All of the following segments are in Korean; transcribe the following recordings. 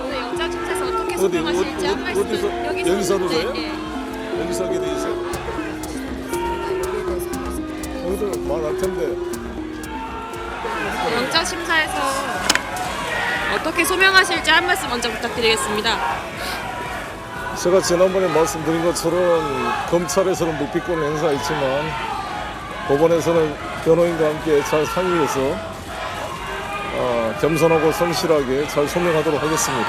오늘 영장 심사에서 어떻게 소명하실지 한 말씀 여기서 하세요? 네. 여기서 하게 돼 있어요? 여기도 말할 텐데. 영장 심사에서 어떻게 소명하실지 한 말씀 먼저 부탁드리겠습니다. 제가 지난번에 말씀드린 것처럼 검찰에서는 묵비권을 행사했지만 법원에서는 변호인과 함께 잘 상의해서 겸손하고 성실하게 잘 소명하도록 하겠습니다.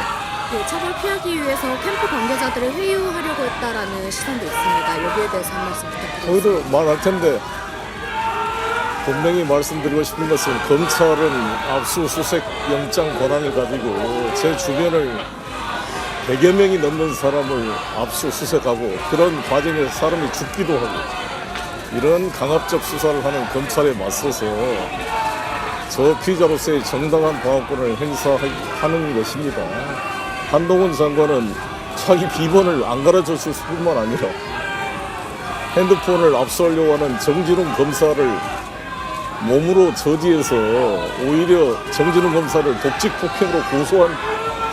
네, 처벌 피하기 위해서 캠프 관계자들을 회유하려고 했다라는 시선도 있습니다. 여기에 대해서 한 말씀 부탁드립니다. 거기도 말할 텐데 분명히 말씀드리고 싶은 것은 검찰은 압수수색 영장 권한을 가지고 제 주변을 100여 명이 넘는 사람을 압수수색하고 그런 과정에서 사람이 죽기도 하고 이런 강압적 수사를 하는 검찰에 맞서서 저 피의자로서의 정당한 방어권을 행사하는 것입니다. 한동훈 장관은 자기 비번을 안 가르쳐 줄 뿐만 아니라 핸드폰을 압수하려고 하는 정진웅 검사를 몸으로 저지해서 오히려 정진웅 검사를 독직 폭행으로 고소한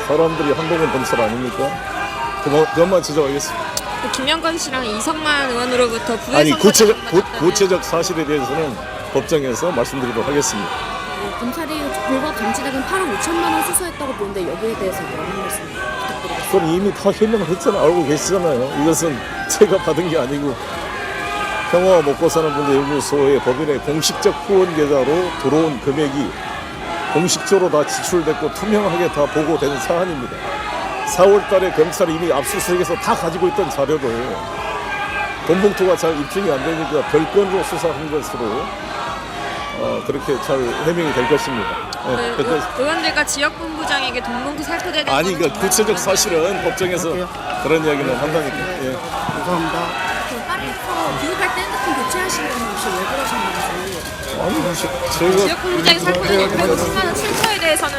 사람들이 한동훈 검사 아닙니까? 그것만 지적하겠습니다. 김영건 씨랑 이성만 의원으로부터 아니 부회선거를 구체적 사실에 대해서는 법정에서 말씀드리도록 하겠습니다. 네, 검찰이 불법 정치자금 8억 5천만 원 수수했다고 보는데 여기에 대해서 한 말씀 부탁드리겠습니다. 그건 이미 다 해명을 했잖아요. 알고 계시잖아요. 이것은 제가 받은 게 아니고 평화와 먹고 사는 분들 연구소의 법인의 공식적 후원 계좌로 들어온 금액이 공식적으로 다 지출됐고 투명하게 다 보고된 사안입니다. 4월 달에 검찰이 이미 압수수색에서 다 가지고 있던 자료도 돈봉투가 잘 입증이 안 되니까 별건으로 수사한 것으로 그렇게 잘 해명이 될 것입니다. 네, 의원들과 지역본부장에게 돈봉투 살포되는 아니 거는 그 구체적 사실은 법정에서 그런 이야기는 한다니까. 예. 감사합니다. 파리에서 귀국할 때 핸드폰 교체하시는 분 혹시 왜 그러셨는지. 아니 제가 지역본부장이 살포된 650만 원 출처에 대해서는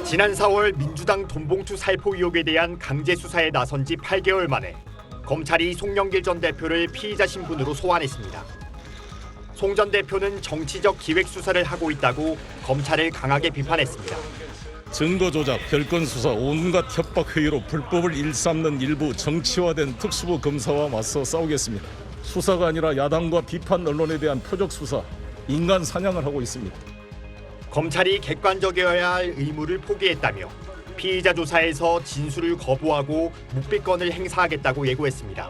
지난 4월 민주당 돈봉투 살포 의혹에 대한 강제 수사에 나선 지 8개월 만에 검찰이 송영길 전 대표를 피의자 신분으로 소환했습니다. 송 전 대표는 정치적 기획 수사를 하고 있다고 검찰을 강하게 비판했습니다. 증거 조작, 별건 수사, 온갖 협박 회의로 불법을 일삼는 일부 정치화된 특수부 검사와 맞서 싸우겠습니다. 수사가 아니라 야당과 비판 언론에 대한 표적 수사, 인간 사냥을 하고 있습니다. 검찰이 객관적이어야 할 의무를 포기했다며 피의자 조사에서 진술을 거부하고 묵비권을 행사하겠다고 예고했습니다.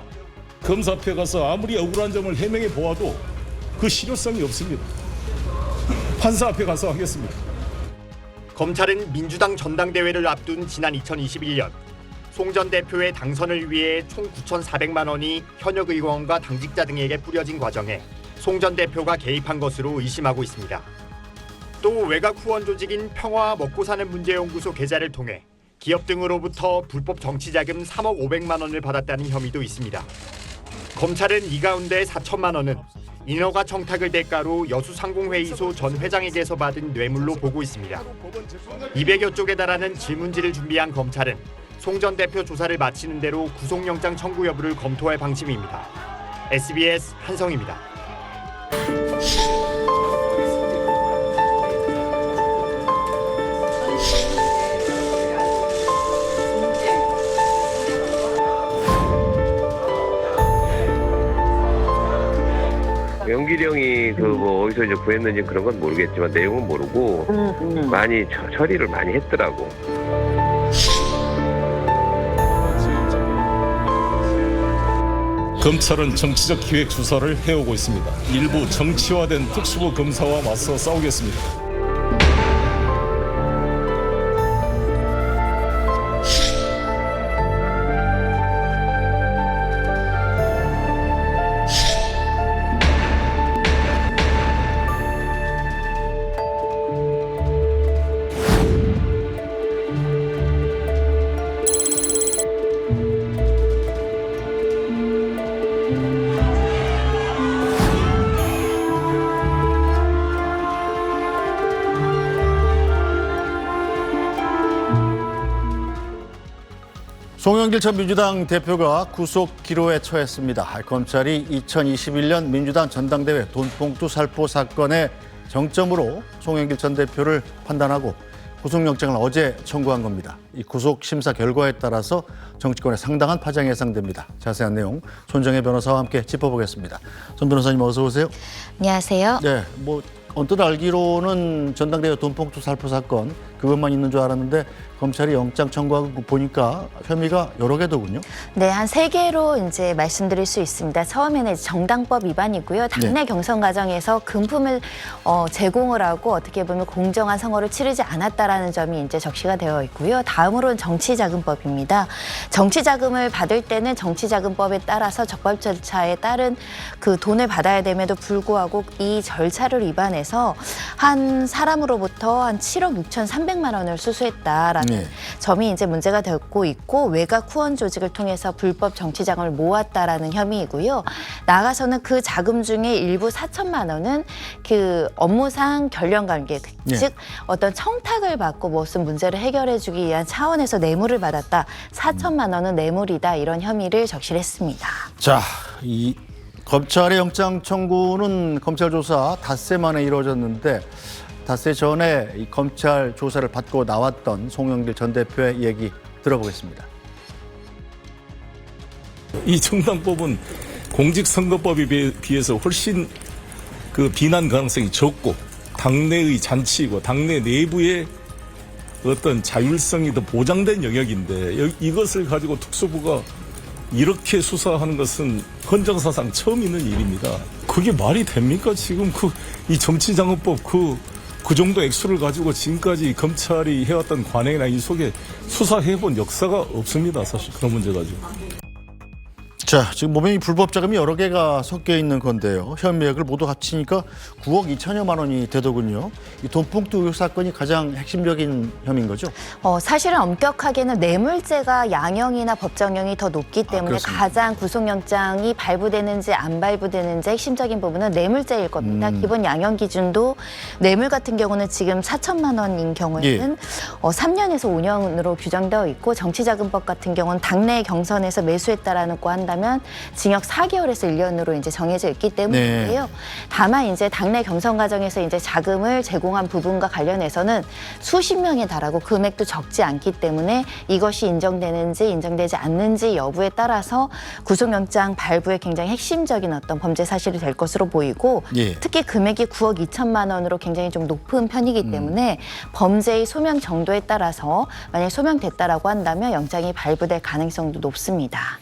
검사 앞에 가서 아무리 억울한 점을 해명해 보아도 그 실효성이 없습니다. 판사 앞에 가서 하겠습니다. 검찰은 민주당 전당대회를 앞둔 지난 2021년 송 전 대표의 당선을 위해 총 9,400만 원이 현역 의원과 당직자 등에게 뿌려진 과정에 송 전 대표가 개입한 것으로 의심하고 있습니다. 또 외곽 후원 조직인 평화와 먹고 사는 문제연구소 계좌를 통해 기업 등으로부터 불법 정치자금 3억 500만 원을 받았다는 혐의도 있습니다. 검찰은 이 가운데 4천만 원은 인허가 청탁을 대가로 여수상공회의소 전 회장에게서 받은 뇌물로 보고 있습니다. 200여 쪽에 달하는 질문지를 준비한 검찰은 송 전 대표 조사를 마치는 대로 구속영장 청구 여부를 검토할 방침입니다. SBS 한성입니다. 영길이 형이 그 뭐 어디서 이제 구했는지 그런 건 모르겠지만 내용은 모르고 많이 처리를 많이 했더라고. 검찰은 정치적 기획 수사를 해오고 있습니다. 일부 정치화된 특수부 검사와 맞서 싸우겠습니다. 송영길 전 민주당 대표가 구속 기로에 처했습니다. 검찰이 2021년 민주당 전당대회 돈봉투 살포 사건의 정점으로 송영길 전 대표를 판단하고 구속영장을 어제 청구한 겁니다. 이 구속 심사 결과에 따라서 정치권에 상당한 파장이 예상됩니다. 자세한 내용 손정혜 변호사와 함께 짚어보겠습니다. 손 변호사님 어서 오세요. 안녕하세요. 네, 언뜻 알기로는 전당대회 돈봉투 살포 사건 그것만 있는 줄 알았는데 검찰이 영장 청구하고 보니까 혐의가 여러 개더군요. 네, 한 3개로 이제 말씀드릴 수 있습니다. 처음에는 이제 정당법 위반이고요. 당내 경선 과정에서 금품을 제공을 하고 어떻게 보면 공정한 선거를 치르지 않았다라는 점이 이제 적시가 되어 있고요. 다음으로는 정치자금법입니다. 정치자금을 받을 때는 정치자금법에 따라서 적법 절차에 따른 그 돈을 받아야 됨에도 불구하고 이 절차를 위반해서 한 사람으로부터 한 7억 6,300만 원을 수수했다라는 점이 이제 문제가 되고 있고 외곽 후원 조직을 통해서 불법 정치 자금을 모았다라는 혐의이고요. 나아가서는 그 자금 중에 일부 4천만 원은 그 업무상 결연 관계, 즉 어떤 청탁을 받고 무슨 문제를 해결해주기 위한 차원에서 뇌물을 받았다. 4천만 원은 뇌물이다. 이런 혐의를 적시를 했습니다. 자, 이 검찰의 영장 청구는 검찰 조사 닷새 만에 이루어졌는데 닷새 전에 이 검찰 조사를 받고 나왔던 송영길 전 대표의 얘기 들어보겠습니다. 이 정당법은 공직선거법에 비해서 훨씬 그 비난 가능성이 적고 당내의 잔치이고 당내 내부의 어떤 자율성이 더 보장된 영역인데 이것을 가지고 특수부가 이렇게 수사하는 것은 헌정사상 처음 있는 일입니다. 그게 말이 됩니까? 지금 이 정치자금법 그 정도 액수를 가지고 지금까지 검찰이 해왔던 관행이나 이 속에 수사해본 역사가 없습니다. 사실 그런 문제 가지고. 자, 지금 몸에 불법 자금이 여러 개가 섞여 있는 건데요. 혐의액을 모두 합치니까 9억 2천여만 원이 되더군요. 이 돈봉투 의혹 사건이 가장 핵심적인 혐의인 거죠? 사실은 엄격하게는 뇌물죄가 양형이나 법정형이 더 높기 때문에 가장 구속영장이 발부되는지 안 발부되는지 핵심적인 부분은 뇌물죄일 겁니다. 기본 양형 기준도 뇌물 같은 경우는 지금 4천만 원인 경우에는 3년에서 5년으로 규정되어 있고 정치자금법 같은 경우는 당내 경선에서 매수했다라는 거 한다면 징역 4개월에서 1년으로 이제 정해져 있기 때문인데요. 다만 이제 당내 경선 과정에서 이제 자금을 제공한 부분과 관련해서는 수십 명에 달하고 금액도 적지 않기 때문에 이것이 인정되는지 인정되지 않는지 여부에 따라서 구속영장 발부에 굉장히 핵심적인 어떤 범죄 사실이 될 것으로 보이고 특히 금액이 9억 2천만 원으로 굉장히 좀 높은 편이기 때문에 범죄의 소명 정도에 따라서 만약 소명됐다라고 한다면 영장이 발부될 가능성도 높습니다.